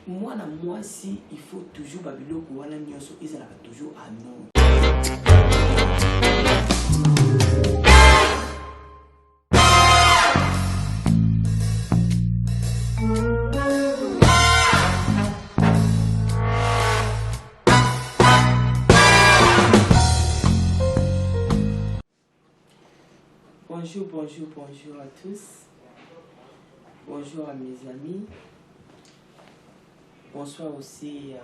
moi na moi si il faut toujours babiloko wana nyonso ezalaka toujours à non. Bonjour à tous. Bonjour à mes amis. Bonsoir aussi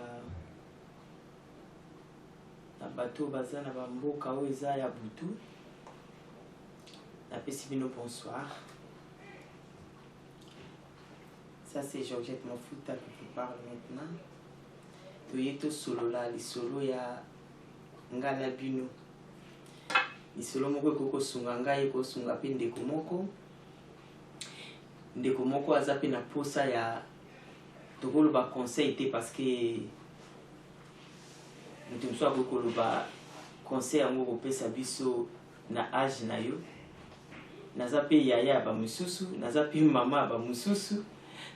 à bateau baza na bamboka oyo eza ya butu. Napesi bino bonsoir. Ça c'est Georgette Mafuta qui vous parle maintenant. Toyeto solo la li solo ya ngana bino. Isolo moko ekoko sunga ngai ko sunga pe ndeko moko aza pe na posa ya tokolo ba conseil te parce que mutu mso akokolo ba conseil yango kopesa biso na âge na yo. Naza pe yaya ba mususu, naza pe mama ba mususu,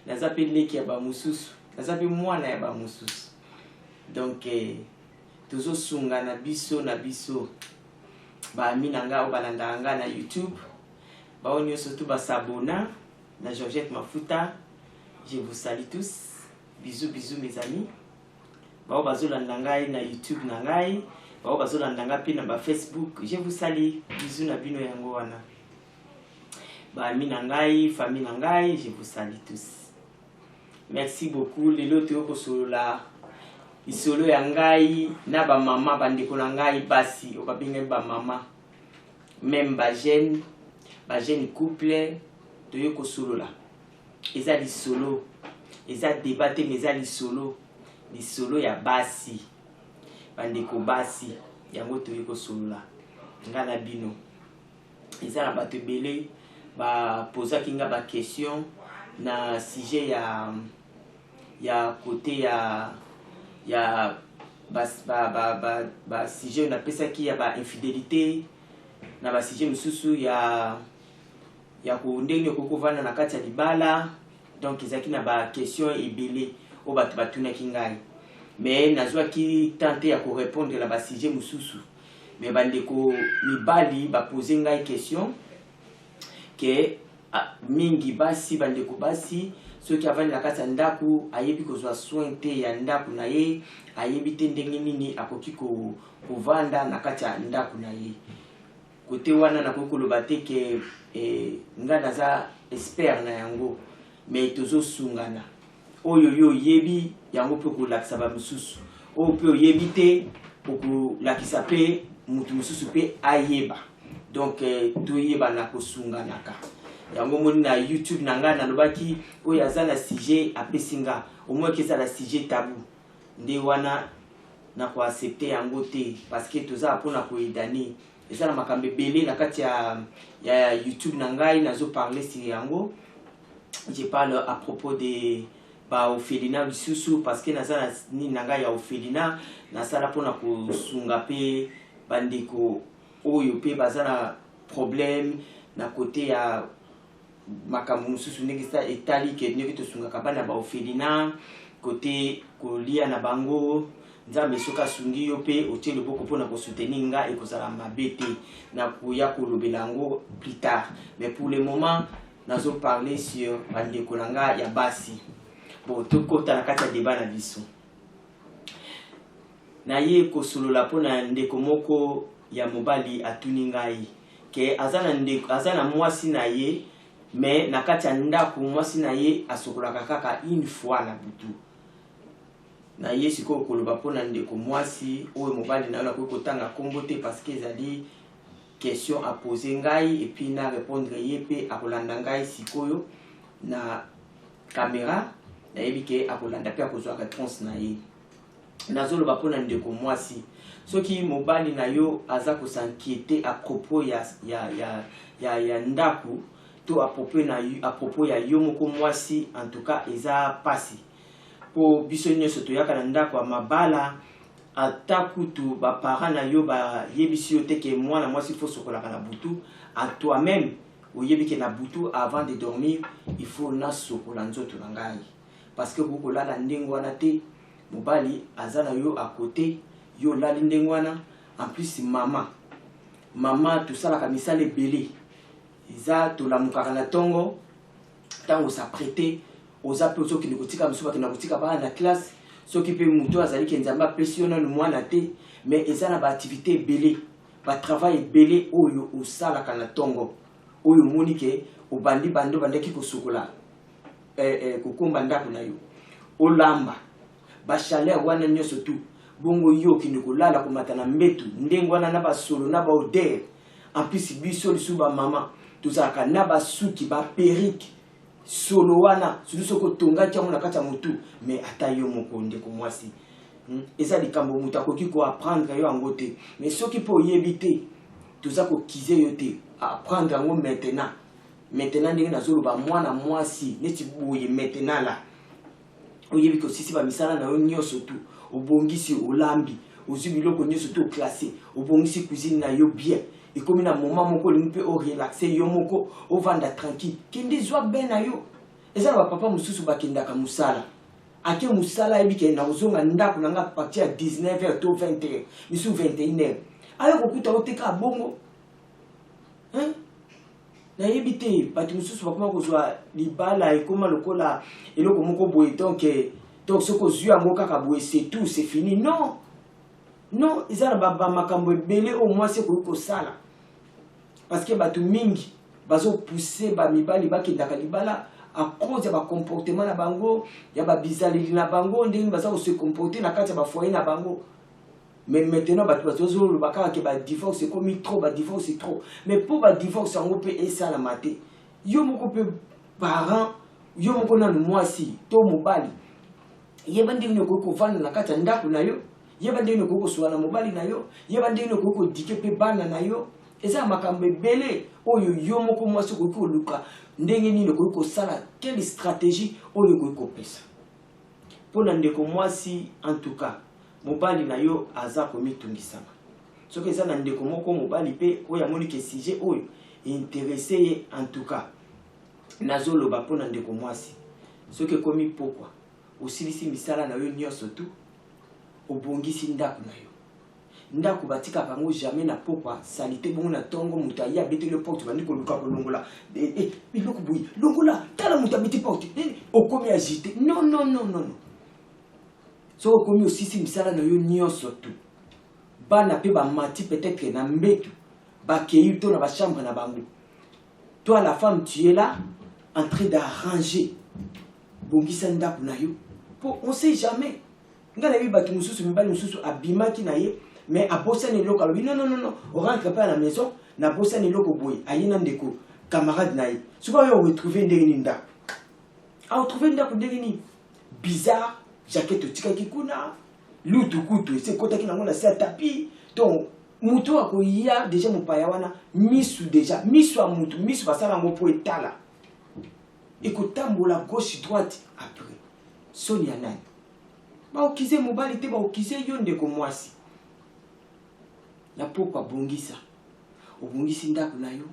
naza pe leki ya ba mususu, naza pe mwana ya ba mususu. Donc tozo sunga na biso ba minanga o balanda nga na YouTube. Ba onyo surtout ba s'abonner na Georgette Mafuta. Je vous salue tous. Bisous mes amis. Ba o bazolanda ngai na YouTube na ngai, ba o bazolanda nga pe na ba Facebook. Je vous salue. Bisous na bino yango wana. Ba minangai, famille nangai, je vous salue tous. Merci beaucoup. Lelo to ko solola isolo ya ngai na ba mama bandeko na ngai basi o babinga ba mama même ba jeune couple to yoko solola eza li solo eza débatté mais eza li solo ya basi bandeko basi yango to yoko solola ngana bino eza na bato belé ba posa kinga ba question na sujet ya côté ya sujet na pesa ki ya ba infidélité na ba sujet mususu ya ko ndenge koko vana na kati ya libala. Donc ezaki na ba question ebele o batu batuna kingai mais nazwa ki tenter ya ko répondre la ba sujet mususu mais bandeko mibali ba poser ngai question que mingi basi bandeko basi ceux qui avaient la kati ndaku ayebi kozwa soin te ya ndaku na ye ayebi te ndenge nini akoki ko vanda na kati ya ndaku na ye kote wana na kokoloba te ke nga naza expert na yango mais tozo sungana oyo yo yebi yango pe ko lakisa ba mususu o pe yebi te ko lakisa pe mutu mususu pe ayeba. Donc to yeba na ko sungana ka yango moni na YouTube na nga na lobaki oyo aza na sujet apesinga au moins que ça la sujet tabou nde wana na ko accepter yango te parce que toza apona ko idani eza na makambe belé na kati ya YouTube na ngai nazo parler sur yango. Je parle à propos de ba orphelinat bisusu parce que naza ni na ngai ya orphelinat na sala pona ko sunga pe bandeko oyo pe bazana problème na côté ya makambo mususu ndenge sa etali ke ndenge to sunga kabana ba orphelinat côté kolia na bango nzambe soka sungi yo pe otie loboko pona ko soutenir nga e kozala mabete na kuya kolobela ngo plus tard. Mais pour le moment nazo parler sur bandeko nanga ya basi. Bon to kota na kati ya débat na biso na ye ko solola pona ndeko moko ya mobali atuni ngai ke azana mwasi na ye mais na kati ya ndako mwasi na ye asokolaka kaka une fois na butu na ye siko koloba pona ndeko mwasi oyo mobali na yo kotanga kombo te parce que ezali question à poser ngai et puis na répondre ye pe akolanda ngai sikoyo na caméra na yebi ke akolanda pe akozwa réponse na ye nazoloba pona ndeko mwasi soki mobali na yo aza ko s'inquiéter à propos ya ndaku to à propos ya yo moko mwasi en tout cas eza pasi po biso nyonso toyaka na ndaku ya mabala atakutu ba parents na yo ba yebisi yo te ke mwana mwasi faut sokolaka na butu à toi-même oyebi ke na butu avant de dormir il faut na sokola nzoto na ngai parce que beaucoup là la ndengwana te mobali azana yo à côté yo là ndengwana en plus maman tout ça la kamisa les belé iza to la mukakana tongo tango s'apprêter aux appels qui ne kotika msuba qui na kotika ba na classe ceux qui peut muto azali kenzamba pressiona le mwana te mais ezana ba activité belé ba travail belé oyo osala kana tongo oyo monike obandi bando bandaki kosukola kokomba ndako na yo olamba ba chaleur wana nyoso tu bongo yo ki nikolala komata na mbetu ndengwana na ba solo na ba odeur en plus biso lisuba mama tozaka na ba suki ba perruque solo wana soko tonga tia mona kata mutu mais ata yo mokonde ko mwasi eza likambo mutu akoki ko apprendre yo angote mais soki po yebite toza ko kize yo te apprendre ngo maintenant ndenge nazoloba mwana mwasi neti boye maintenant la oyebi ko sisi ba misala na yo nyoso tu obongisi olambi ozubi loko nyoso tu classé obongisi cuisine na yo bien et comme na moment moko limpe o relaxer yo moko o vanda tranquille kende zwa ben na yo eza ba papa mususu bakendaka musala ake musala ebike na ozonga ndako nanga partir à 19h to 20h misu 21h ayo kokuta oteka bongo na yebite bati mususu bakoma kozwa libala ekoma lokola eloko moko boye donc soko zwa ngo kaka boye c'est tout c'est fini non eza ba makambo ebele au moins c'est ko sala parce que batu mingi bazo pousser ba mibali bakendaka libala à cause ya ba comportement na bango ya ba bizaleli na bango ndenge baza se comporter na kati ya ba foyer na bango. Mais maintenant batu bazo le bakaka ke ba divorce c'est comme trop ba divorce c'est trop mais pour ba divorce on peut esa la maté yo moko pe parent yo moko na mwasi to mobali yeba ndenge ko vanda na kati ya ndako na yo yeba ndenge ko soana mobali na yo yeba ndenge ko dike pe bana na yo eza makambo ebele oyo yo moko mwasi ko luka ndenge nini ko sala quelle stratégie oyo ko pesa pona ndeko mwasi en tout cas mobali na yo aza komitungisama soki eza na ndeko moko mobali pe oyo amoni ke sujet oyo intéressé ye en tout cas nazoloba pona ndeko mwasi soki komi pokwa osilisi misala na yo nyonso tu obongisi ndako na yo ndako batika kango jamais na pokwa salite bongo na tongo muta ya bete le porte bandi ko luka ko longola biloko boyi longola tala muta bete porte okomi agité non so komi osisi misala na yo nyonso tu bana pe ba mati peut-être na mbetu ba keyu to na ba chambre na bango toi la femme tu es là en train d'arranger bongisa ndako na yo po on sait jamais ngana bi batu mususu mibali mususu abimaki na ye mais à bosser loko alobi non on rentre pas à la maison na bosser loko boy ayina ndeko camarade na ye souvent yo retrouver ndenge ndako a retrouver ndako ndenge ni bizarre jaquette tika kikuna lutu kutu c'est kota ki nango na sa tapis donc muto akoya déjà mopaya wana misu déjà misu a mutu misu basala ngo po etala ekotambola gauche droite après sonia nani ba okize mobali te ba okize yo ndeko mwasi na pokwa bongisa obongisi ndako na yo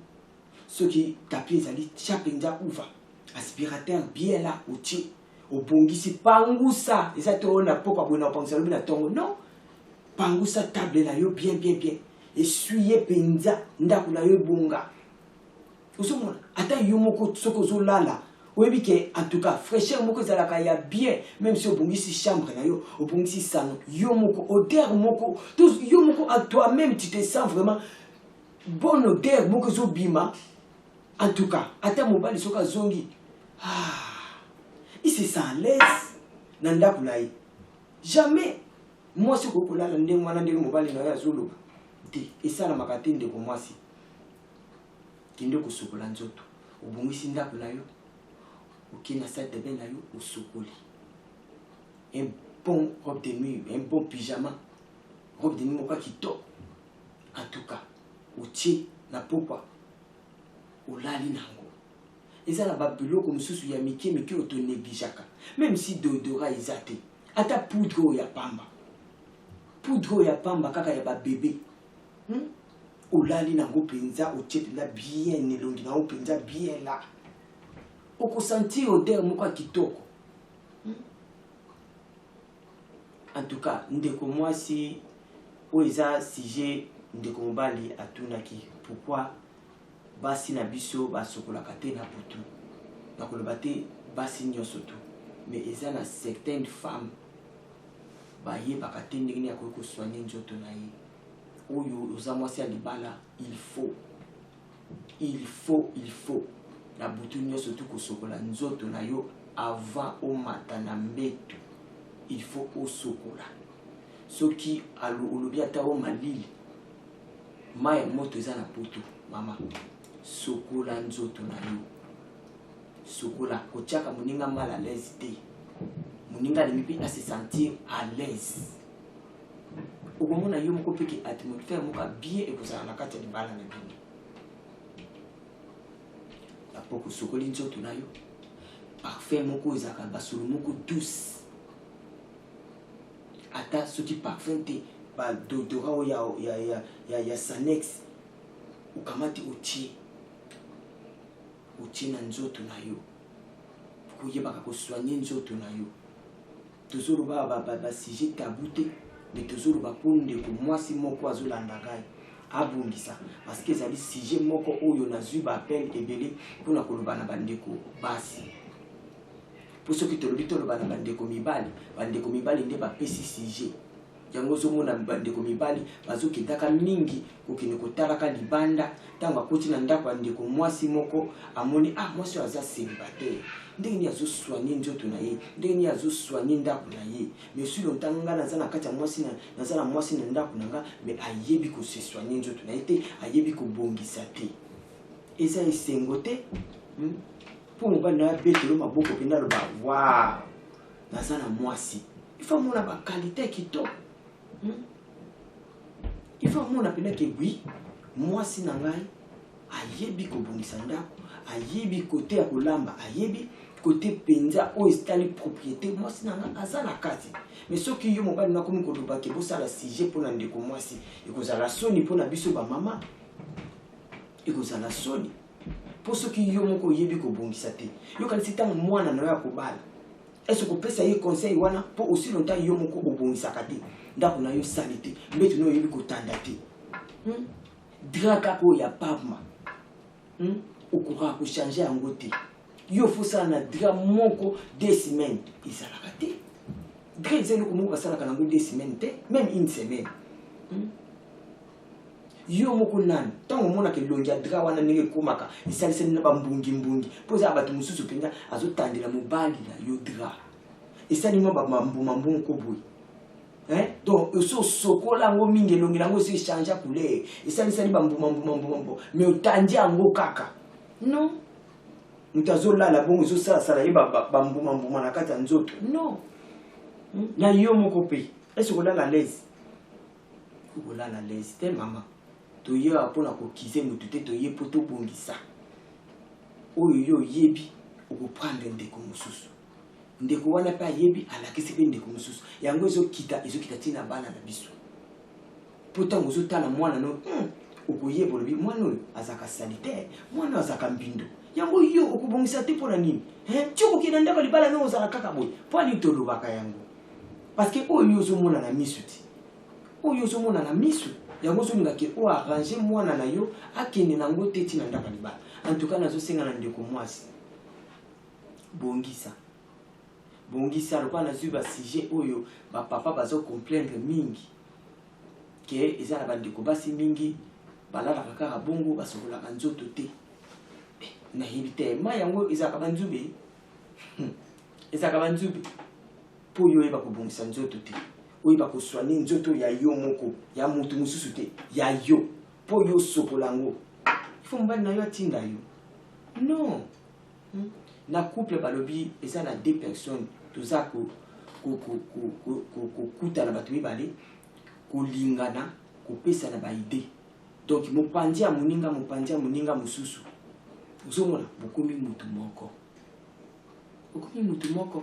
soki tapis ezali chapenza uva aspirateur bien là outil obongisi pangusa eza to na pokwa bona opangisa lobi na tongo non pangusa table na yo bien essuyer penza ndako na yo bonga osomona ata yo moko soko zo lala oyebi ke en tout cas fraîcheur moko ezalaka ya bien même si obongisi chambre na yo obongisi salon yo moko odeur moko yo moko à toi-même tu te sens vraiment bonne odeur moko zo bima en tout cas ata mobali soka zongi il se sent à l'aise na ndako na ye jamais moi si ko kolala ndenge wana ndenge mobali na yo azoloba te esala makate ndeko mwasi kende kosukola nzoto obongisi ndako na yo okina salle de bain na yo osukoli un bon robe de nuit un bon pyjama robe de nuit moko kitoko en tout cas otie na pokwa olali nango eza na babiloko mosusu ya mike otonéglijaka même si deodora eza te ata poudre ya pamba kaka ya babebe olali nango mpenza otie mpenza bien elongi nango mpenza bien la okosentir odeur moko ya kitoko En tout cas, ndeko mwasi oza sujet ndeko mobali atunaki pourquoi basi na biso basokolaka te na butu nakoloba te basi nyonso tu mais eza na certaines femmes bayebaka te ndenge nini akoki kosoigne nzoto na ye oyo oza mwasi ya libala il faut na butu nyonso tu kosokola nzoto na yo avant omata na mbeto il faut osokola soki olobi ata o malili mai moto eza na poto mama sokola nzoto na yo sokola kotiaka moninga mal à l'aise te moninga alemi mpe ase sentir à l'aise okomona yo moko peke atmosphère moko bien ekozala na kati ya libala na bino apoko sokoli nzoto na yo parfum moko ezalaka basolo moko douce ata soki parfum te badodora oyo ya Sanex ukamati otie na nzoto na yo koyebaka kosoigne nzoto na yo tozoloba basujet tabu te mais tozoloba mpo ndeko mwasi moko azolanda ngai abongisa parce que ezali sujet moko oyo nazwi baapele ebele mpona koloba na bandeko basi mpo soki tolobi toloba na bandeko mibali nde bapesi sujet yango ozomona bandeko mibali bazokendaka mingi kokende kotalaka libanda ntango akoti na ndako ya ndeko mwasi moko amoni mwasi oyo aza célibataire ndenge nini azosoigne nzoto na ye ndenge nini azosoigne ndako na ye mais si longtemps nga naza na kati ya mwasi naza na mwasi na ndako na nga mais ayebi kosesoigne nzoto na ye te ayebi kobongisa te eza esengo te mpo mobali na betelo maboko mpenza aloba wa naza na mwasi ifo mona bakalite kitoko il faut mona pena ke oui mwasi na ngai ayebi kobongisa ndako ayebi kote ya kolamba ayebi kote penza o estali propriété mwasi na ngai aza na kati mais soki yo mobali nakomi koloba ke bosala sujet mpona ndeko mwasi ekozala soni mpona biso bamama ekozala soni mpo soki yo moko oyebi kobongisa te yokanisi ntango mwana na yo ya kobala est-ce que kopesa ye conseil wana mpo aussi longtemps yo moko obongisaka te ndako na yo sali te mbeto na oyebi kotanda te dra kaka oyo ya pavema okokaka kochange yango te yo fosala na dra moko 2 semaines ezalaka te dra eza eloko moko basalaka nango 2 semaines te même 1 semaine yo moko nani ntango omonaka elongi ya dra wana ndenge ekomaka esalisani na bambungi mpo eza bato mosusu mpenza azotandela mobali na yo dra esalima bambumambu moko boye donc osokola yango mingi elongi nango esi echange couleur esalisani bambumambu mais otandi yango kaka non moto azolala bongo ezosalasala ye bambumambuma na kati ya nzoto non na yo moko mpe esi kolala lese kokolala lese te mama toyewa mpona kokize motu te toye mpo tobongisa oyo yo oyebi okoprendre ndeko mosusu ndeko wana mpe ayebi alakisi mpe ndeko mosusu yango ezokita ntina bana na biso mpo ntango ozotala mwana no okoyeba olobi mwana oyo azaka sanitaire mwana oyo azaka mbindo yango yo okobongisa te mpona nini ti okokenda ndako libala no ozala kaka boye mpo ani tolobaka yango parce que oyo ozomona na miso ti oyo ozomona na miso yango ozolinga ke o arrange mwana na yo akende nango te ntina ndako libala en tout cas nazosenga na ndeko mwasi bongisa lokola nazwi basujet oyo bapapa bazocomplaindre mingi ke eza na bandeko basi mingi balalaka kaka bongo basokolaka nzoto te nayebi te ma yango ezalaka banzube mpo yo oyeba kobongisa nzoto te oyeba kosoigne nzoto ya yo moko ya motu mosusu te ya yo mpo yo osokola yango ifo mobali na yo atinda yo non na couple balobi eza na 2 personnes toza kokutana bato mibale kolingana kopesana baide donc mopanzi ya moninga mosusu ozomona bokomi mutu moko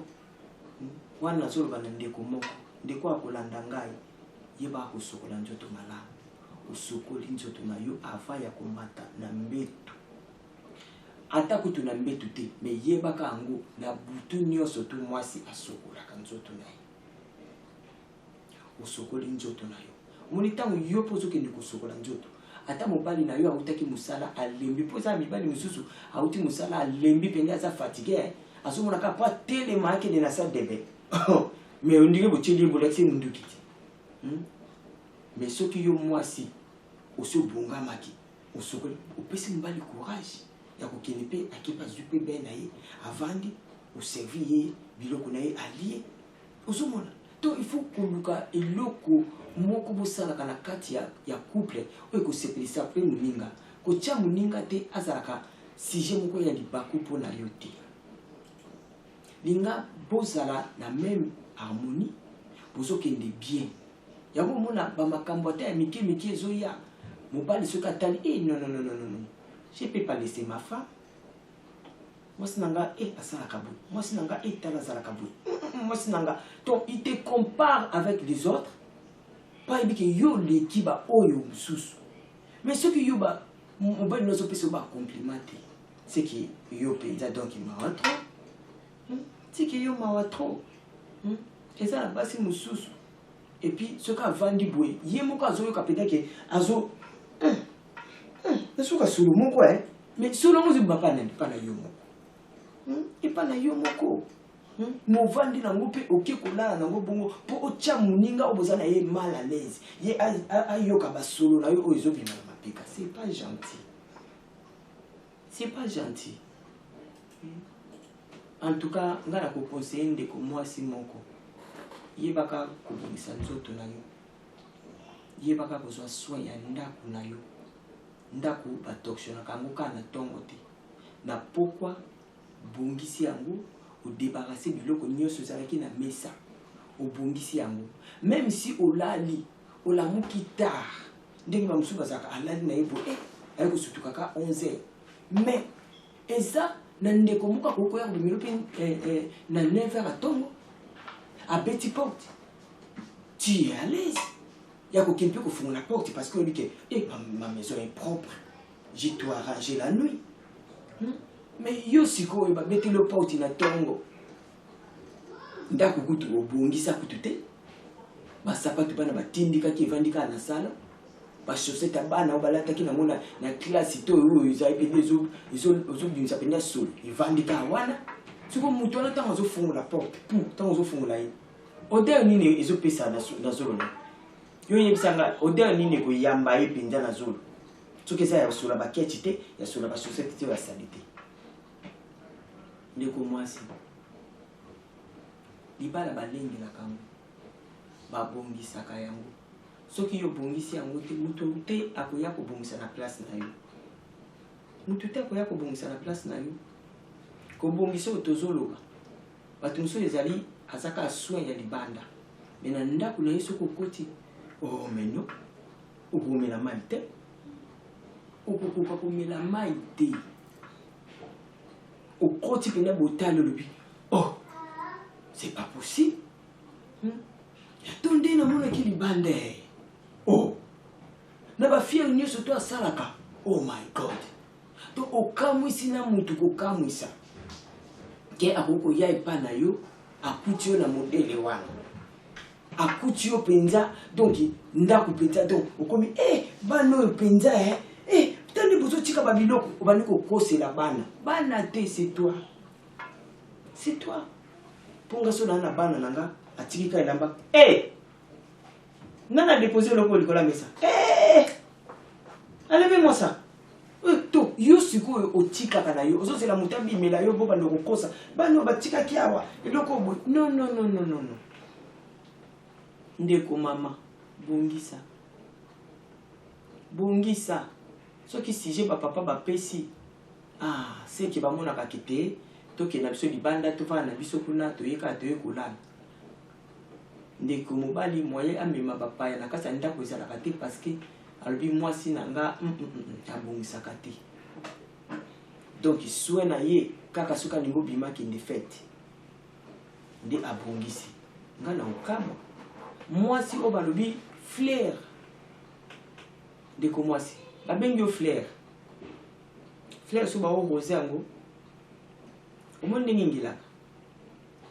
wana nazoloba na ndeko moko ndeko akolanda ngai yeba kosokola nzoto malamu osokoli nzoto na yo ava ya komata na mbeto ata kutu na mbeto te me yebaka yango na butu nyonso tu mwasi asokolaka nzoto na ye osokoli nzoto na yo. Omoni ntango yo mpo ozokende kosokola nzoto, ata mobali na yo autaki mosala alembi, mpo eza mibali mosusu auti mosala alembi mpenza aza fatigué, azomonaka mpo atelema akende na salle de bain. Mais ondenge botieli ebolakisi munduki te. Mais soki yo mwasi osi obongamaki osokoli, opesi mobali courage ya kokende mpe akepa zwi mpe bain na ye avandi oservi ye biloko na ye alie. Ozomona donc il faut koluka eloko moko bosalaka na kati ya couple oyo ekosepelisa mpe moninga, kotia moninga te azalaka sujet moko ya libaku mpo na yo te. Linga bozala na même harmonie, bozokende bien. Yango omona bamakambo ata ya mike mike ezoya, mobali soki atali non, je peux pas laisser ma femme. Moi sinanga asalaka boye, moi sinanga tala azalaka boye, moi sinanga. Donc il te compare avec les autres, pas que yo leki ba oyo mususu. Mais ce que yo ba mobali nozo pesa ba complimenter, c'est que yo penza donc il m'a trop. C'est que yo m'a trop. Et ça la base mususu. Et puis ce qu'a vendu boye, yé moko azo yo kapeda ke azo Nasuka solo moko mais solo mo ziba pa na yo moko. Et pas na yo moko. Mo vandi na ngope oke kolala na ngo bongo po ocha muninga obozana ye mal à l'aise. Ye ayoka ba solo na yo ozo bima na mapika. C'est pas gentil. C'est pas gentil. En tout cas, ngana ko conseiller ndeko mwasi moko. Ye baka kobimisa nzoto na yo. Ye baka kozwa soin ya ndaku na yo. Ndaku batokshona kango kana tongo te. Na pourquoi bongisi yango o débarrasser biloko nyonso zalaki na mesa. O bongisi yango. Même si olali, olamuki tard. Ndenge ba musuba zaka alali na yebo ayi ko sutuka ka 11h. Mais eza na ndeko muka koko ya bimelo pe na 9h à tongo. À petit porte. Tu es à l'aise. Il y a quelqu'un qui ouvre la porte parce qu'on dit que ma maison est propre. J'ai tout arrangé la nuit. Mais yo siko ba mettre le porte na tongo. Ndako kutu obongisa kutute. Ba sapatu bana batindika ki vandika na sala. Ba chaussette bana obalata ki na mona na classe to yo za epede zo binza penya sol. Ivandika wana. Siko mutu na tango zo funga la porte. Pour tango zo funga la. Odeur nini ezo pesa na zolo na. Yo yebisanga odeur nini ko yamba ye pinja na zolo. Soki eza ya sula ba ketite, ya sula ba chaussette te ya salite. Ndeko mwasi. Libala balengi na kango. Ba bongisa ka yango. Soki yo bongisi yango te mutu te akoya ko bongisa na place na yo. Mutu te akoya ko bongisa na place na yo. Ko bongisa otozoloba. Batu muso ezali azaka soin ya libanda. Mena ndaku na yeso kokoti. Oh mais non. Okomela mai te. Okomela mai te. Okoti pena botalo lobi. Oh. C'est pas possible. Yatonde na mona ki libanda. Oh. Na ba fier nyoso to asalaka. Oh my God. To okamwisi na mutu kokamwisa. Ke akoko ya ipana yo akuti yo na modele wana. Akuti yo penza donc ndaku penza donc okomi bano penza tandi bozo tika babiloko obani ko kosela bana te c'est toi. C'est toi. Ponga so na bana nanga atikika elamba nana déposer loko likola mesa allez-moi ça. To yo siko otika kana yo ozo sela mutambi mela yo boba ndoko kosa bano batika kiawa eloko bo non. Ndeko mama bongisa soki sije ba papa ba pesi c'est que ba mona ka kete to ke na biso libanda to fa na biso kuna to yeka to yekolala. Ndeko mobali moye amema papa ya na kasa ndako ezala ka te parce que albi mwasi nanga abongisa ka te. Donc souhait na ye kaka soka ningo bima ki ndi fête ndi abongisi ngana okama mwasi o balobi flair de ko mwasi babengi yo flair so ba o rosé yango omo ndenge ngilaka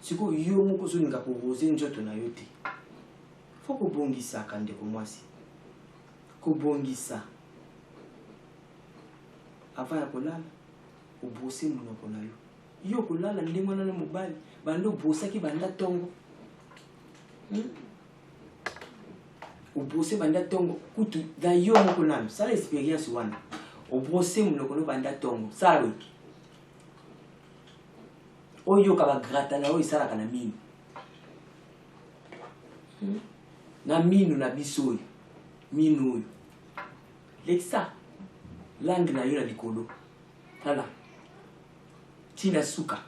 siko yo moko so ninga ko rosé njoto na yo te faut kobongisa kandeko mwasi kobongisa avant ya kolala obrose monoko na yo kolala ndenge wana na mobali bando obosaki banda tongo obrose banda tongo kutu da yo moko nano sala experience wana obrose monoko na banda tongo sala wiki oyo ka bagrata na oyo esalaka na mino na mino na biso oyo mino oyo lekisa langue na yo na likolo tala tina suka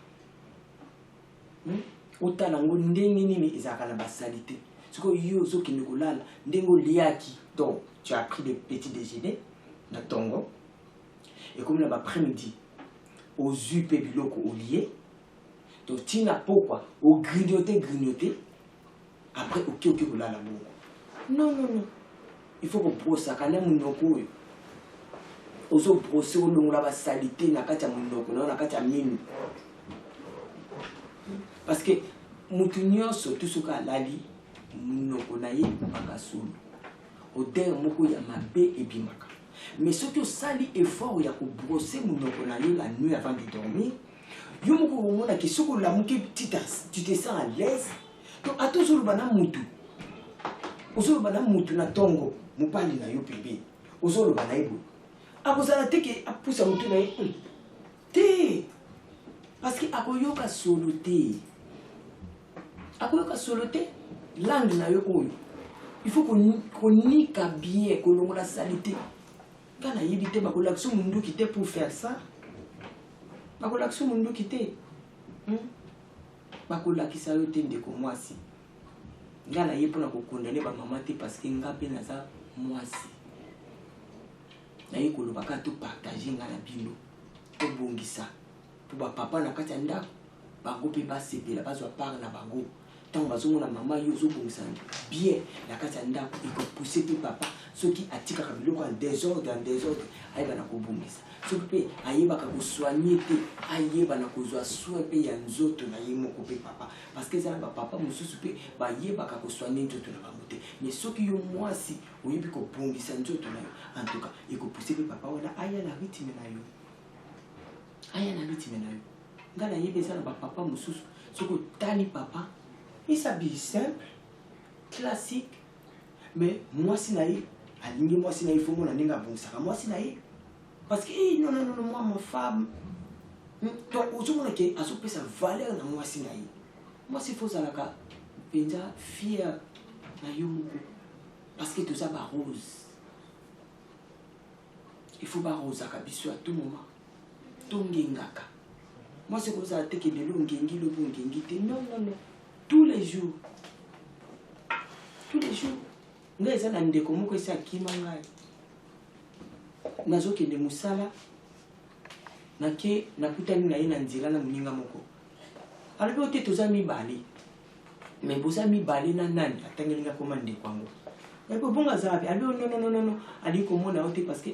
otala ngo ndenge nini ezalaka na basali te siko yo ozokende kolala ndenge oliaki donc tu as pris des petits déjeuners na tongo et comme na baprès-midi ozwi mpe biloko olie donc tina pokwaogrignoter après oke kolala bongo non il faut kobrosaka na monoko oyo ozobrose olongola basali te na kati ya monoko na kati ya minu parce que mutu nyonso tu soki alali monoko na ye bakasolo odere moko ya mabe ebimaka mais soki osali effort ya kobrose monoko na ye la nuit avant de dormir yo moko omonaki soki olamuki tu te sens à l'aise donc ata ozoloba na mutu na tongo mopali na yo pembeni ozoloba na ye boye akozala te ke apusa mutu na ye te parce que akoyoka solo te langue na yo oyo il faut konika bien kolongola salité nga nayebi te bakolakisa munduki te pour faire ça bakolakisa munduki te bakolakisa yo te ndeko mwasi nga naye mpona kokondane bamama te parce que nga mpe naza mwasi naye koloba kaka topartage nga na bino tobongisa po bapapa na kati ya ndako bango mpe basepela bazwa part na bango ntango bazomona mama yo ozobongisa bien na kati ya ndako ekopousse mpe papa soki atikaka biloko en désordre ayebana kobongisa soki mpe ayebaka kosoigne te ayebana kozwa soin mpe ya nzoto na ye moko mpe papa parce que eza na bapapa mosusu mpe bayebaka kosoigne nzoto na bango te mais soki yo mwasi oyebi kobongisa nzoto na yo en tout cas ekopousse mpe papa wana aya na rythme na yo nga nayebi eza na bapapa mosusu soki otali papa il s'habille simple classique mais mwasi na ye alingi mwasi na ye fo mona ndenge abongisaka mwasi na ye parce que non moi ma femme donc ozomona ke azopesa valeur na mwasi na ye mwasi fo ozalaka mpenza fier na yo moko parce que toza barose il faut barosaka biso à tout moment tongengaka mwasi kozala teke lelo ngengi lobo ngengi te non tous les jours nga eza na ndeko moko esi akima ngai nazokende mosala nake nakutani na ye na nzela na moninga moko alobi ote toza mibale mais boza mibale na nani atangelinga koma ndeko yango alobi obonga azala pe alobi non ali komona yo te parce que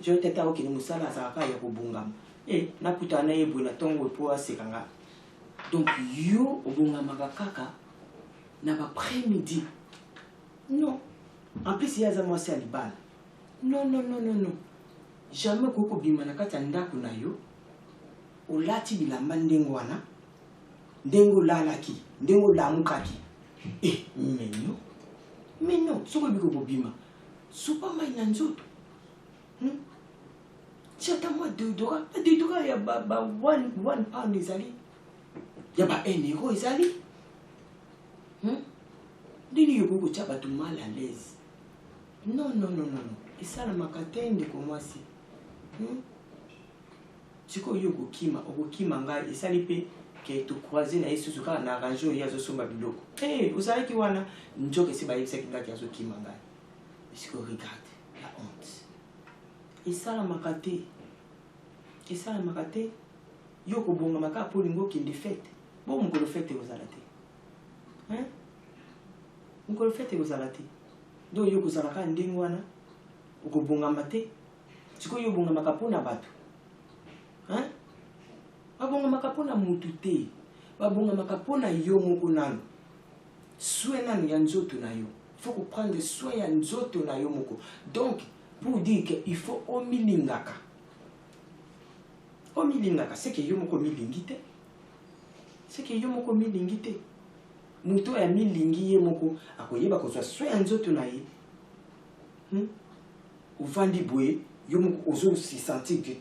jo tata okende mosala azalaka ya kobongama nakutana na ye boye na ntongo po aseka nga donc yo obongamaka kaka na baprès-midi non en plus ye aza mwasi ya libala non jamais koki kobima na kati ya ndako na yo olati bilamba ndenge wana ndenge olalaki ndenge olamukaki mais non soki oyebi kobima supa mai na nzoto tiata mwa deodora ya ba 1 pound ezali ya ba 1 euro ezali ndini yokoki kotia bato mal à l'aise non esalamaka te ndeko mwasi sikoyo okokima ngai esali mpe ke tocroise na ye susu kaka na arrange oyo ye azosomba biloko ozalaki wana nzoka esi bayebisaki ngaki azokima ngai esiko regarde la honte esalamaka te yo kobongama kaka mpo olingi okende fete bo mokolo fete ekozala te mokolo fete ekozala te do yo kozalaka ndenge wana okobongama te sikoyo obongamaka mpo na bato babongamaka mpo na mutu te babongamaka mpo na yo moko nano swe nano ya nzoto na yo faut prendre soin ya nzoto na yo moko. Donc pour dire que il faut omilingaka. Omilingaka c'est que yo moko milingite. C'est que yo moko milingite. Muto ya milingi ye moko akoyeba ko soin ya nzoto na ye. Uvandi boye yo moko ozo se sentir que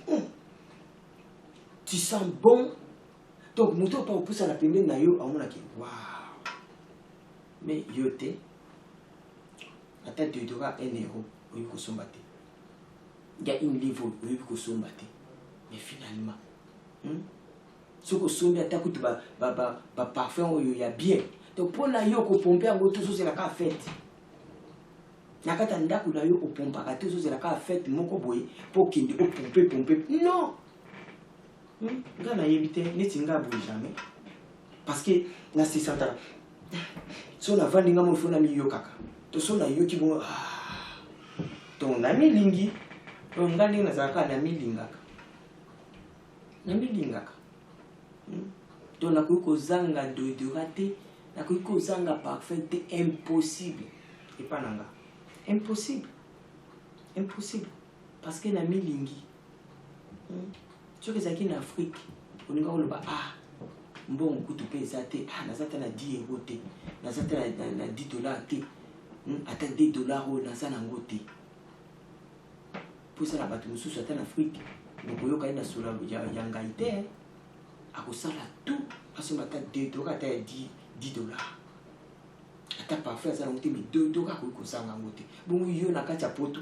tu sens bon. Donc muto pa opousa la pembeni na yo amona ke waouh. Mais yo te ata déodorant 1 euro oyo kosomba te. Il y a une livre oyo kosomba te. Mais finalement ce que sombi ata kutu ba parfum oyo ya bien. Donc pour na yo ko pomper yango tout c'est la ka fête. Nakata ndako na yo opompaka tout c'est la ka fête moko boye pour kindi o pomper. Non. Nga na yebite neti nga boye jamais. Parce que na c'est ça. So na vandi nga mo fona mi yo kaka. To so na yo ki bon donc na mi lingi to ngandi na zaka na mi lingaka. Na mi lingaka. Donc na ko zanga déodorant te, na ko zanga parfum te, impossible. Et pas nanga. Impossible. Impossible. Parce que na mi lingi. Tu que ça qui en Afrique, on y va on va bon kutu pe zate nazata na 10 euros te, nazata na 10 dollars te. Ata 2 dollars o naza nango te. Pour ça la bato mususu ata en Afrique, donc oyo kai na sura ya ngai te. Akosala tout asoma ata 2 dollars ata 10 dollars. Ata parfait ça nango te mais 2 dollars ko sanga nango te. Bon yo na kati ya poto.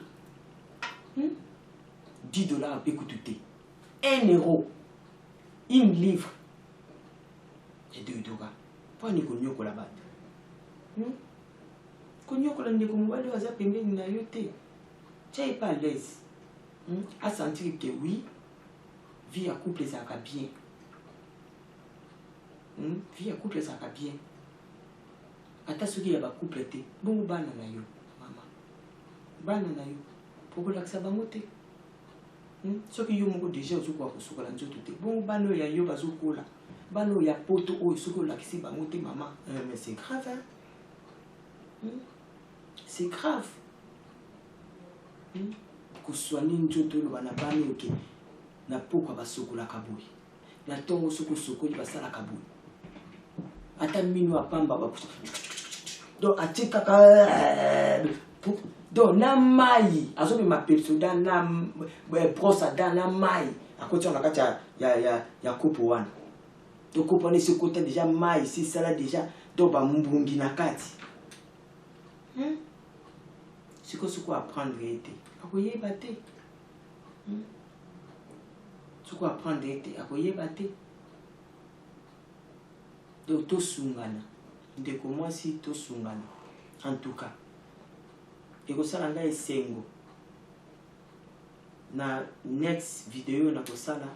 10 dollars pe kutu te. 1 euro. Une livre. Et 2 dollars. Pas ni konyo ko la bato. Konyo ko la ndeko mobali waza pembeni na yo te. Tu es pas à l'aise. À sentir que oui, vie à couple ça va bien. Vie à couple ça va bien. Ata soki ya ba couple te. Bon bana na yo, mama. Bana na yo. Poko la ksa bango te. Soki yo moko déjà ozuko ko sokola nzoto te. Bon bano ya yo bazukola. Bano ya poto o sokola kisi bango te mama. Mais c'est grave hein. C'est grave. Ko soigner nzoto lo bana bani ok. Na poko ba sokola kaboui. Na tongo sokoli basala kaboui. Ata minu apamba ba. Donc atika donc na mai azobi ma pepsoda na brosa da na mai akoti on akati ya kopo wana to kopo ne se côté déjà mai si ça déjà donc ba mbungi na kati siko apprendre été akoyeba te siko apprendre été akoyeba te donc to sungana ndeko mwasi to sungana en tout cas et que ça langa esengo na next vidéo na kosala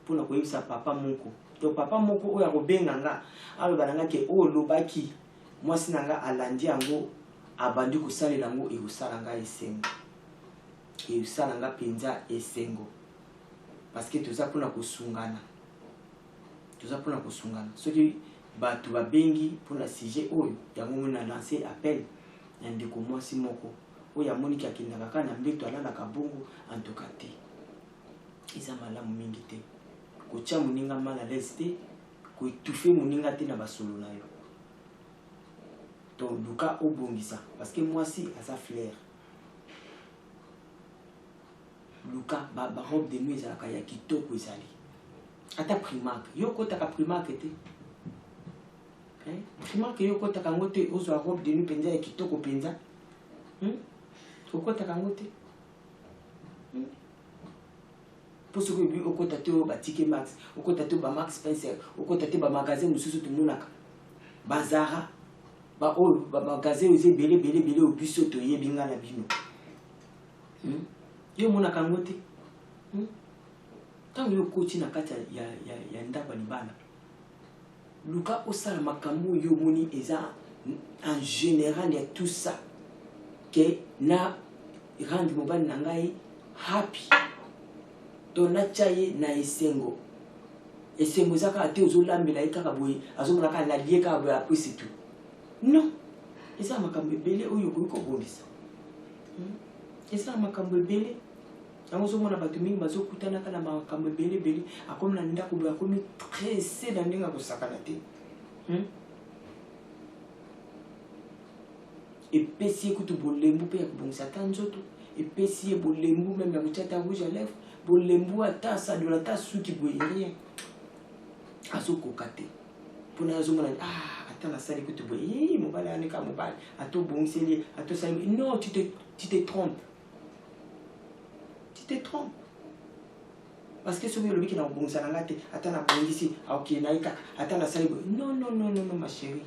pour na koyebisa papa moko to papa moko oya kobenga nga alo bananga ke o lobaki mwasi nanga alandi yango abandi kosalela yango e kosala nga esengo e kosala nga penza esengo parce que toza pona kosungana soki bato babengi pona sujet oyo yango mona lancer appel na ndeko mwasi moko oya moniki akindaka kana mbeto alalaka bongo en tout cas te eza malamu mingi te kotia moninga mal à l'aise te koetufe moninga te na basolo na yo donc luka obongisa parce que mwasi aza flair luka ba robe de nuit ezalaka ya kitoko ezali ata primark yo kotaka primark te primark yo kotaka ngo te ozwa robe de nuit penza ya kitoko penza okota kango te pour ce que lui okota te ba ticket max okota te ba Max Spencer okota te ba magasin mususu tumunaka bazara ba o ba magasin ose belé au biso to yebinga na bino yo mona kango te tango yo koti na kati ya ndaba libana luka osala makambo yo moni eza en général il y a tout ça que na rendre mobali na ngai happy to na chaye na esengo zaka ate ozolambela ikaka boye azomona ka na lieka boye après c'est tout non eza makambo ebele oyo okoki kobongisa. Eza makambo ebele yango ozomona bato mingi bazokutana kaka na makambo ebele akomi na ndako boye akomi stressé na ndenge akosakana te. Epesi ye kutu bolembu mpe ya kobongisa ata nzoto, epesi ye bolembu meme ya kotia ata rouge à lèvres, bolembu ata sadola ata suki boye rien azokoka te mpona azomona ata nasali kutu boye mobali aneka mobali atobongiseli atosali. Non, tu te trompes. Tu te trompes. Parce que soki olobi ke na kobongisa na nga te ata nabongisi aoke naika ata nasali boye. Non, ma chérie,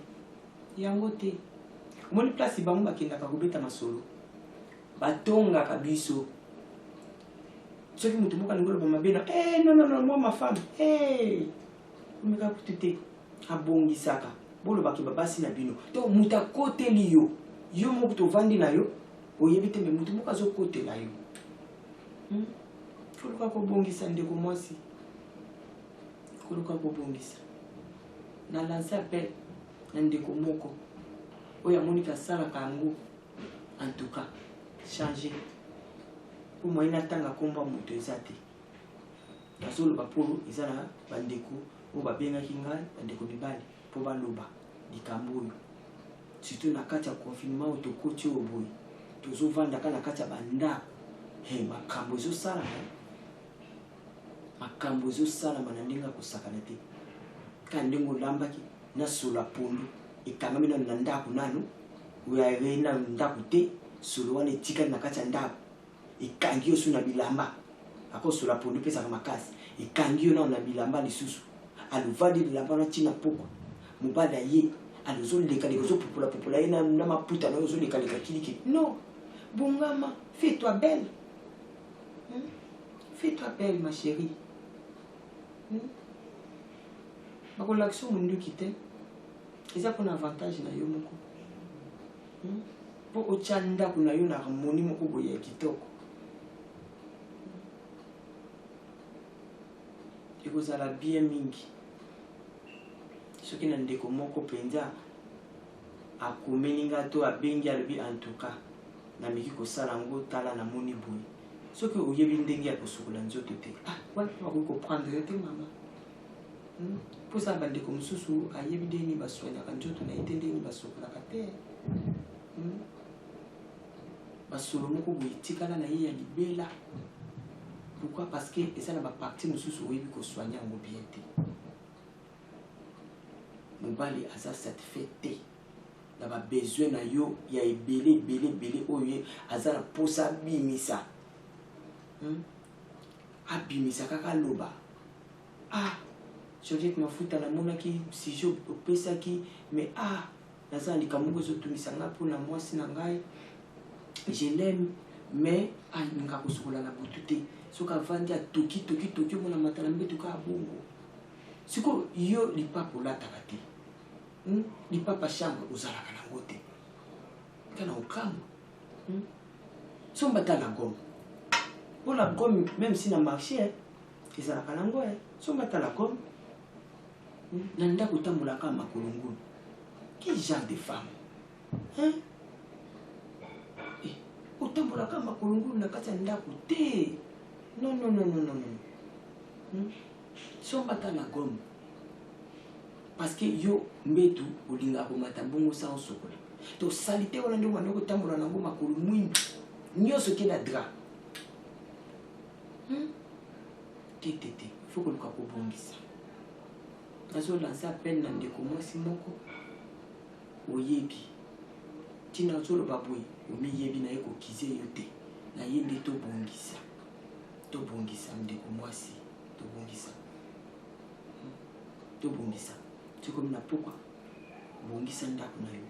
yango te. Omoni place bango bakendaka kobeta masolo batongaka biso. Soki moto moko alingi oloba mabe na non, moi ma femme omeka kutu te abongisaka bolobaki babasi na bino. Donc moto akoteli yo moko tovandi na yo oyebi te, me moto moko azokotela yo. Koluka kobongisa ndeko mwasi, koluka kobongisa. Na lance appel na ndeko moko oyo amonika asalaka yango. En tout cas changer po moyen atanga komba moto eza te. Nazoloba polo eza na bandeko oyo babengaki ngai bandeko mibali mpo baloba likambo oyo, surtout na kati ya confinement oyo tokoti oyo boye tozovandaka na kati ya bandako. Makambo ezosalama na ndenge akosakana te. Ka ndenge olambaki na solo ya pondu ekangami nano na ndako nano oyo ayei na ndako te, solo wana etikali na kati ya ndako ekangi yo su na bilamba. Ako solo ya pondu epesaka makasi, ekangi yo nano na bilamba lisusu. Alovandi bilamba wana ntina poko mobali aye alozoleka-leka ozopopola ye na maputa nayo ozoleka-leka kilikili. Non, bongama, fais-toi belle. Fais-toi belle, ma chérie. Bakolakisa munduki te eza mpona avantage na yo moko mpo otya ndako na yo na harmonie moko boye ya kitoko. Ekozala bien mingi soki na ndeko moko mpenza akomeli nga to abengi alobi en tout cas nameki kosala yango tala namoni boye. Soki oyebi ndenge ya kosukola nzoto te wakoki koprendre te mama. Mposa bandeko mosusu ayebi ndenge baswanyaka nzoto na ye te ndenge basukolaka te. Basolo moko boye etikala na ye ya libela. Pourquoi? Parce que eza na baparti mosusu oyebi koswanya yango bien te. Mobali aza satisfait te na babesoin na yo ya ebele oyo aza na posa abimisa. Abimisa kaka loba Georgette mafuta namonaki sujet opesaki mais naza na likambo moko ezotumisa nga mpona mwasi na ngai, je l'aime mais alinga kosukola na butu te. Soki avandi atoki omona matala mbeto ka bongo. Siko yo lipapa olataka te, lipapa chambre ozalaka nango te kana okamba. Somba ta la gomme pour la gomme, même si na marché ezalaka nango somba ta la gomme na ndako otambolaka makolongulu. Quel genre de femme otambolaka makolongulu na kati ya ndako te? Non. Somba ta la gomme parce que yo mbetu olinga komata bongo sa osokola. To salite wana ndio mwana kotambola nango makolo mwindu nyonso ke na dra. Te faut que luka kobongisa. Nazo lancer appel na ndeko mwasi moko oyebi tina zoloba boye omiyebi na ye kokize yo te na ye nde tobongisa ndeko mwasi tobongisa sokomi na pokwa bongisa ndako na yo.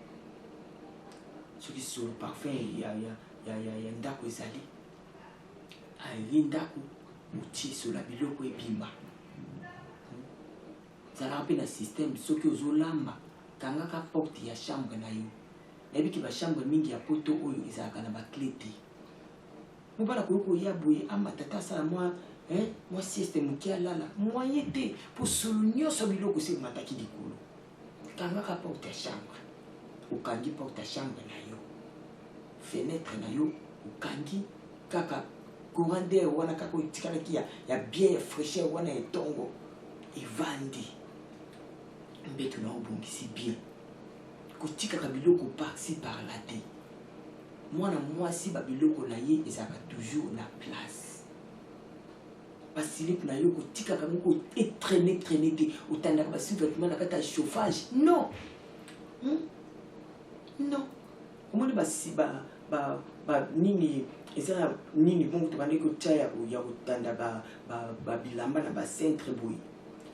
Soki solo parfum ya ndako ezali ayi ndako uti sola biloko ebimba. Zalaka mpe na système soki ozolamba kangaka porte ya chambre na yo. Nayebiki bachambre mingi ya poto oyo ezalaka na baclé te. Mobala koyoko oya boye amatata asala mwa sieste moki alala moyen te mpo solo nyonso biloko se emataki likolo. Kangaka porte ya chambre okangi porte ya chambre na yo fenêtre na yo okangi kaka courant d'air wana kaka otikalaki ya bien ya fraîcheur wana etongo evandi mbeto na obongisi bien kotikaka biloko par-ci par-là te mwana mwasi babiloko na ye ezalaka toujours na place basilipe na yo kotikaka moko etraîne te otandaka basuvêtement na kati ya chauffage non non omoni basi nini eza nini bongo tobandi kotia ya kotanda babilamba na bacentre boye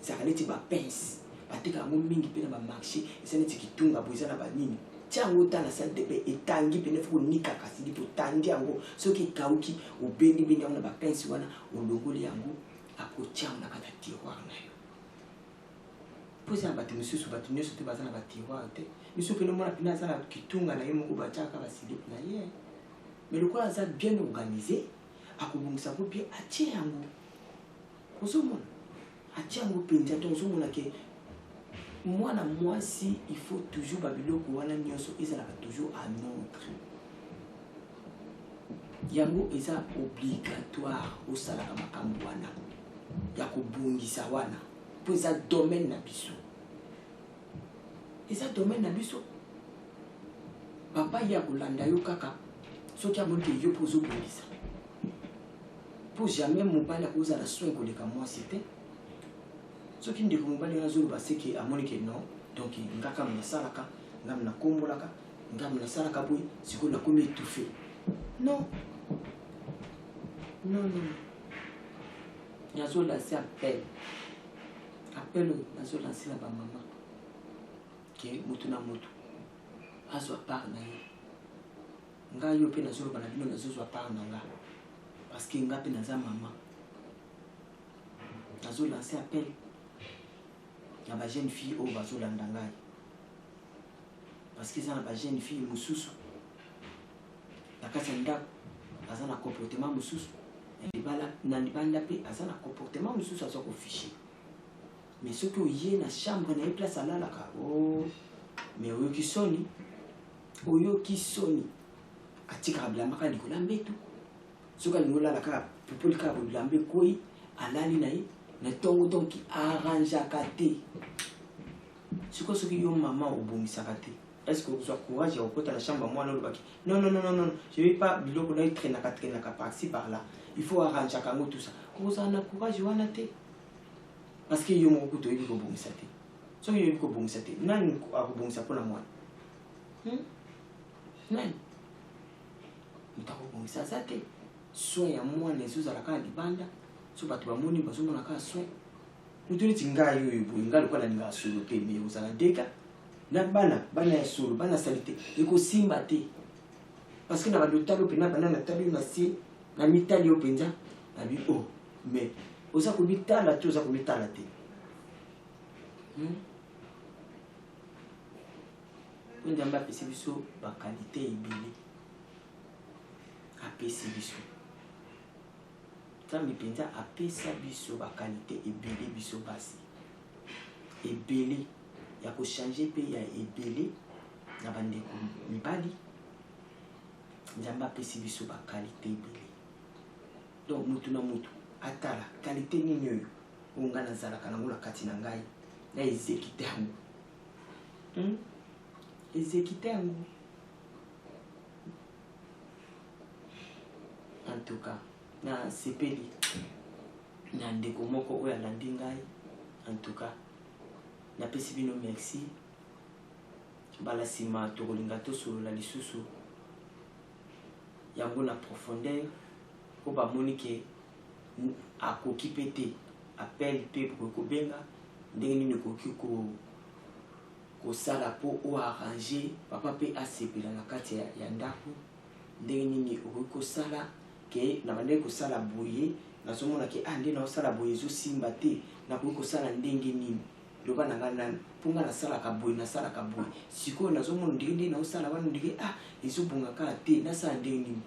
ezalaka neti bapince bateka yango mingi mpe na bamarché eza neti kitunga boye eza na banini tia yango ta na salle de bain etangi pene fo konikaka silipe otandi yango soki ekauki obengi yango na bapince wana olongoli yango akotia yango na kati ya tiroir na yo mpo eza na bato misusu bato nyonso te baza na batiroir te miso pene omona pene aza na kitunga na ye moko batiaka basilipe na ye mais lokola aza bien organisé akobongisa yango bien atie yango ozomona atie yango mpenza to ozomona ke mwana mwasi il faut toujours babiloko wana nyonso ezalaka toujours à notre yango eza obligatoire osalaka makambo wana ya kobongisa wana mpo eza domaine na biso eza domaine na biso papa ye akolanda yo kaka soki amoni ke yo mpo ozobongisa mpo jamais mobali akozala soin koleka mwasi te soki ndeko mobali wana azoloba seke amoni ke non donc ngaka nasalaka ngam nakombolaka ngam nasalaka boye sikoyo nakomi étouffé non non non nazolanse appel oyo nazolanse na bamama ke motu na motu azwa part na ye ngai yo mpe nazoloba na bino nazozwa part na nga parce que nga mpe naza mama nazolanse appel na bajeune fille oyo bazolanda ngai parce que eza na bajeune fille mosusu na kati ya ndako aza na comportement mosusu na libanda mpe aza na comportement mosusu aza kofiche mais soki oye na chambre na ye place alalaka mais oyoki soni atikaka bilamba kaka likolo ya mbeto soki alingi olala kaka popoli kaka bilamba ekwei alali na ye na ntongo donc arrangeaka te sikoyo soki yo mama obongisaka te est-ce que ozwa courage ya kokota na chambre mwana olobaki non non non non je vais pas biloko na etrenaka par-ci par-là il faut arrangeaka yango tout ça kozala na courage wana te parce que yo moko kuta oyebi kobongisa te soki oyebi kobongisa te nani akobongisa mpona mwana nani moto akobongisa aza te soin ya mwana ezozala kaka libanda so bato bamoni bazomona kaka soin moto neti ngai oyo boye ngai lokola ningaka solo te mais ozala deka na bana ya solo bana sali te ekosimba te parce que na badotali oyo mpena bana natali yo na se na mitali yo mpenza na bi mais oza komitala te oza komitala te po nzambe apesi biso bakalite ebele apesi biso nzambe mpenza apesa biso bakalite ebele biso basi ebele ya kochange mpe ya ebele na bandeko mibali nzambe apesi biso bakalite ebele donc mutu na mutu atala kalite nini oyo oyo ngai nazalaka nango na kati na ngai na ezekite yango ezekite yango en tout cas na sepeli na ndeko moko oyo alandi ngai en tout cas napesi bino merci bala nsima tokolinga tosolola lisusu yango na profondeur po bamoni ke akoki mpe te appel mpe kobenga ndenge nini okoki kosala mpo oarrange papa mpe asepela na kati ya ndako ndenge nini okoki kosala ke na bandenge kosala boye nazomona ke nde naosala boye ezosimba te nakoki kosala ndenge nini loba na ngai nani mpo ngai nasalaka boye sikoyo nazomona ndenge nde naosala wana ndenge ezobonga kaka te nasala ndenge nini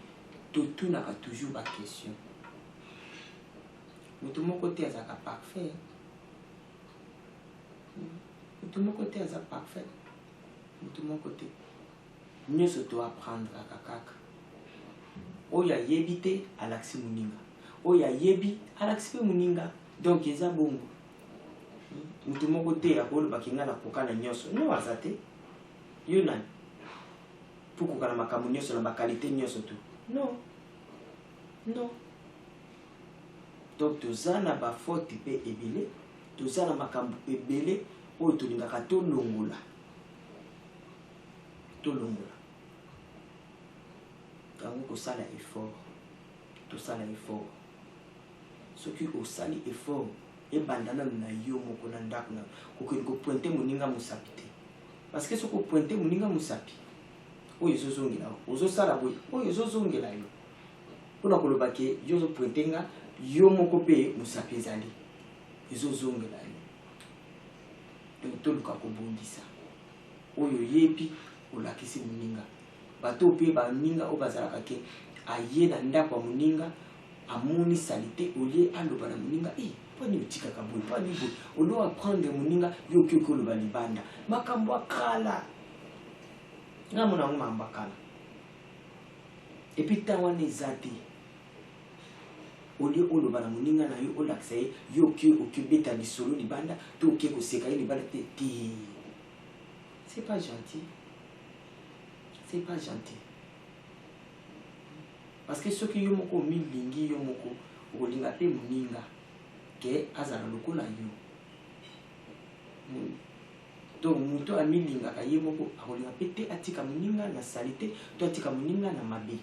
totunaka toujours baquestion moto moko te azalaka parfait moto moko te aza parfait moto moko te nyonso to apprendre kaka oyo ayebi te alakisi moninga oyo ayebi alakisi pe moninga donc eza bongo mutu moko te akolobaki nga nakoka na nyonso no aza te yo nani po koka na makambo nyonso na bakalite nyonso to non non donc toza na bafaute mpe ebele toza na makambo ebele oyo tolingaka tolongola yango kosala effort tosala effort soki osali effort ebanda nanu na yo moko na ndako na kokende kopointe moninga mosapi te parce que soki opointe moninga mosapi oyo ezozongela ozosala boye oyo ezozongela yo mpona koloba ke yo ozopointe nga yo moko mpe mosapi ezali ezozongela yo donc toluka kobongisa oyo oyebi olakisi moninga bato mpe baninga oyo bazalaka ke aye na ndako ya moninga amoni salite olie aloba na moninga pani otikaka boye pani boye olo aprendre moninga yo oki okoloba libanda makambo akala nga mona yango makambo akala epuis ntango wana eza te olie oloba na moninga na yo olakisa ye yo oki okibeta lisolo libanda to oki koseka ye libanda te c'est pas gentil. C'est pas gentil. Parce que ceux qui yo moko milingi yo moko olinga pe moninga ke azala lokola yo. Donc muto a milinga ka ye moko akolinga pe te atika moninga na salite to atika moninga na mabe.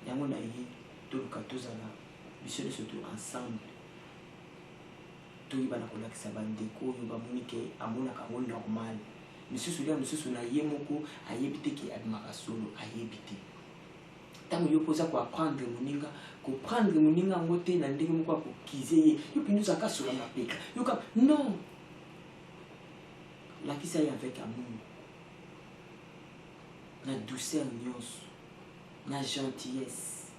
Yango na ye to luka tozala biso surtout ensemble. To yibana kolakisa bandeko yo bamoni ke amonaka ngo normal. Misusu na ye moko ayebi te ke abimaka solo ayebi te ntango yo poza koapprendre moninga koprendre moninga yango te na ndenge moko akokize ye yo mpe nyonso solo mapeka yoka non lakisa ye avec amour na douceur nyonso na gentillesse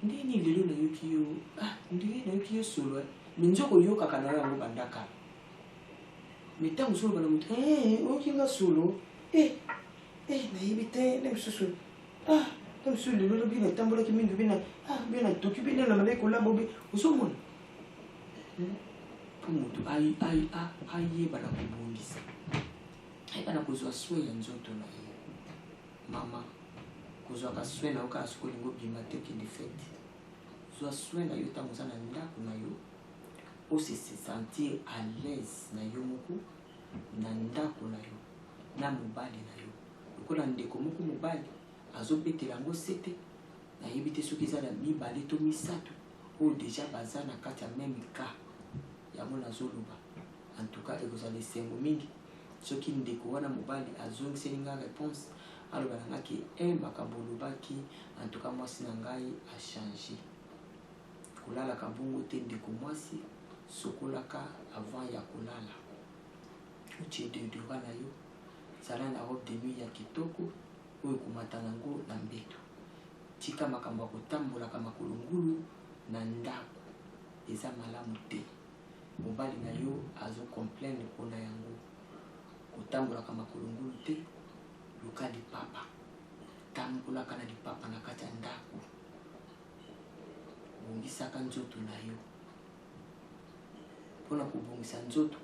ndenge lelo nayoki yo ndenge nayoki yo solo me nzoko oyokaka na yo yango bandaka mais tant que je suis ok, nga solo, naïbi te, na misusu, comme sur le lobby, na tambola qui mingi bina, bien t'occuper na malé ko la bobe, osomon. Pour mutu ai bana kubundisa. Ai bana kozwa soin ya nzoto na ye. Mama, kozwa ka soin na oka asukoli ngo bima te ki defete. Zwa soin na yo tango za na ndako na yo. Pour se sentir à l'aise na yo moko na ndako na yo na mobali na yo lokola ndeko moko mobali azobetela yango sete nayebi te soki eza na mibale to misato oyo deja baza na kati ya meme ka yango nazoloba en tout cas ekozala esengo mingi soki ndeko wana mobali azongiseli nga réponse aloba na nga ke makambo olobaki en tout cas mwasi na ngai achange kolalaka bongo te ndeko mwasi sokolaka avant ya kolala utie deodorant na yo zala na robe de nuit ya kitoko oyo komata nango na mbeto tika makambo ya kotambolaka makolo ngulu na ndako eza malamu te mobali na yo azokomplaine mpona yango kotambolaka makolo ngulu te luka lipapa tambolaka na lipapa na kati ya ndako bongisaka nzoto na yo mpona kobongisa nzoto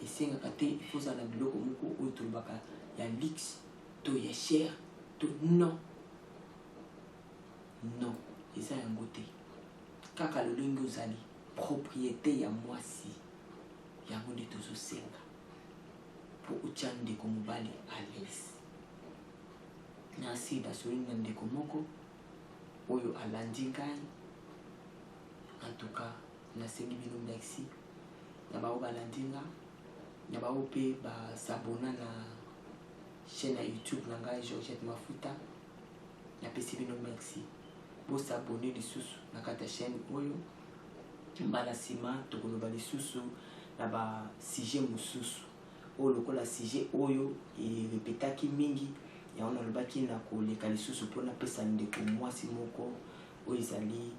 esengaka te ifozala na biloko moko oyo tolobaka ya luxe to ya cher to non eza yango te kaka lolenge ozali propriété ya mwasi yango nde tozosenga mpo otya ndeko mobali à l'aise na sida solinga ndeko moko oyo alandi ngai en tout cas nasengi bino merci na bao balandinga na bao pe basabona na chaîne ya YouTube na ngai Georgette Mafuta napesi bino merci bosabone lisusu na kati ya chaîne oyo mbala nsima tokoloba lisusu na basujet mosusu oyo lokola sujet oyo erepetaki mingi yango nalobaki na koleka lisusu mpo napesa ndeko mwasi moko oyo ezali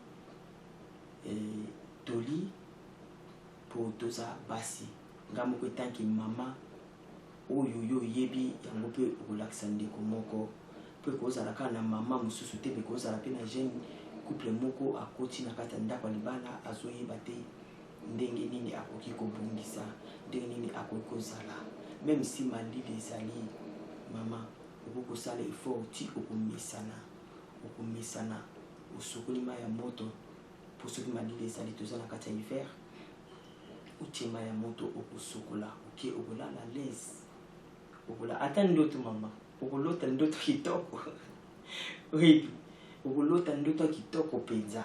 toli po toza basi nga moko etanki mama oyo yo yebi yango pe okolakisa ndeko moko pe kozala kaka na mama mosusu te pe kozala pe na jeune couple moko akoti na kati ya ndako ya libala azoyeba te ndenge nini akoki kobongisa ndenge nini akoki kozala même si malili ezali mama okoki kosala effort ti okomesana osokoli mai ya moto mpo soki malili ezali toza na kati ya hiver otie mai ya moto okosokola oke okolala l'aise okola ata ndoto mama okolota ndoto kitoko oui okolota ndoto kitoko penza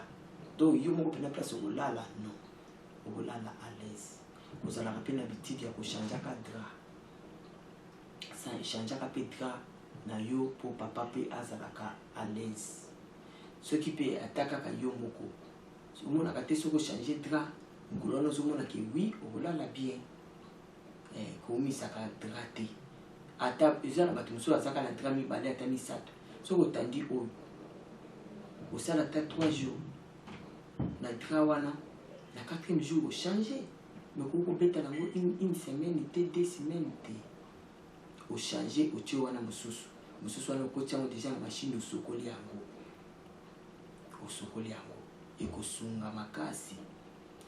donc yo moko pena place okolala non okolala à l'aise kozalaka mpe na habitude ya kochangeaka drap sa echangeaka mpe drap na yo mpo papa mpe azalaka à l'aise soki mpe ata kaka yo moko omonaka te soki ochange drap ngolo wana ozomonaka oui okolala bien komisaka drap te ata eza na bato mosusu azaka na drap mibale ata misato soki otandi oyo osala ata 3 jours na drap wana na 4e jour ochange mais koki kobeta nango une semaine te 2 semaines te ochange otie wana mosusu wana okoti yango deja na machine osokoli yango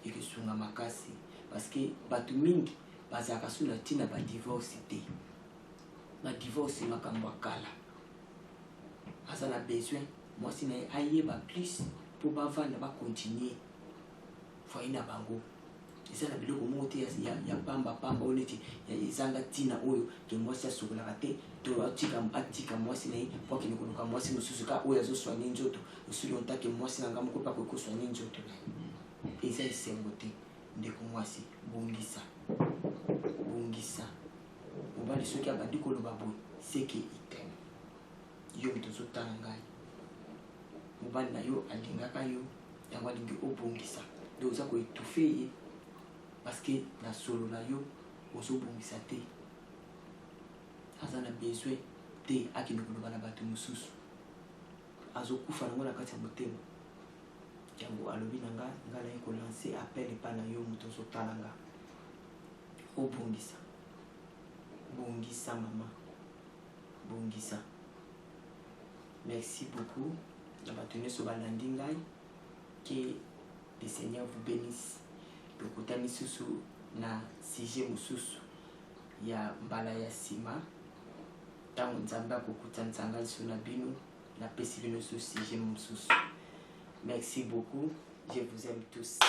ekosunga makasi parce que bato mingi bazalaka so na ntina badivorce te badivorce makambo akala aza na besoin mwasi na ye ayeba plus mpo bavanda bakontinue foye na bango eza na biloko moko te ya pamba oyo neti ezanga ntina oyo ke mwasi asokolaka te to atika mwasi na ye mpo akende koluka mwasi mosusu ka oyo azoswanye nzoto osuli ontake mwasi na nga moko mpe akoki koswanye nzoto na ye eza esengo te ndeko mwasi bongisa mobali soki abandi koloba boye seke iteme yo moto ozotala ngai mobali na yo alingaka yo yango alingi obongisa nde oza koetufe ye parce que na solo na yo ozobongisa te aza na besoin te akende koloba na bato mosusu azokufa nango na kati ya motema yango alobi na nga naye kolanse appel epa na yo moto ozotala nga obongisa mama bongisa merci beaucoup na bato nyonso balandi ngai que le Seigneur vous bénisse tokutani susu na sujet mosusu ya mbala ya sima ntango nzambe akokutanisa ngai liso na bino napesi bino so sujet mosusu merci beaucoup je vous aime tous.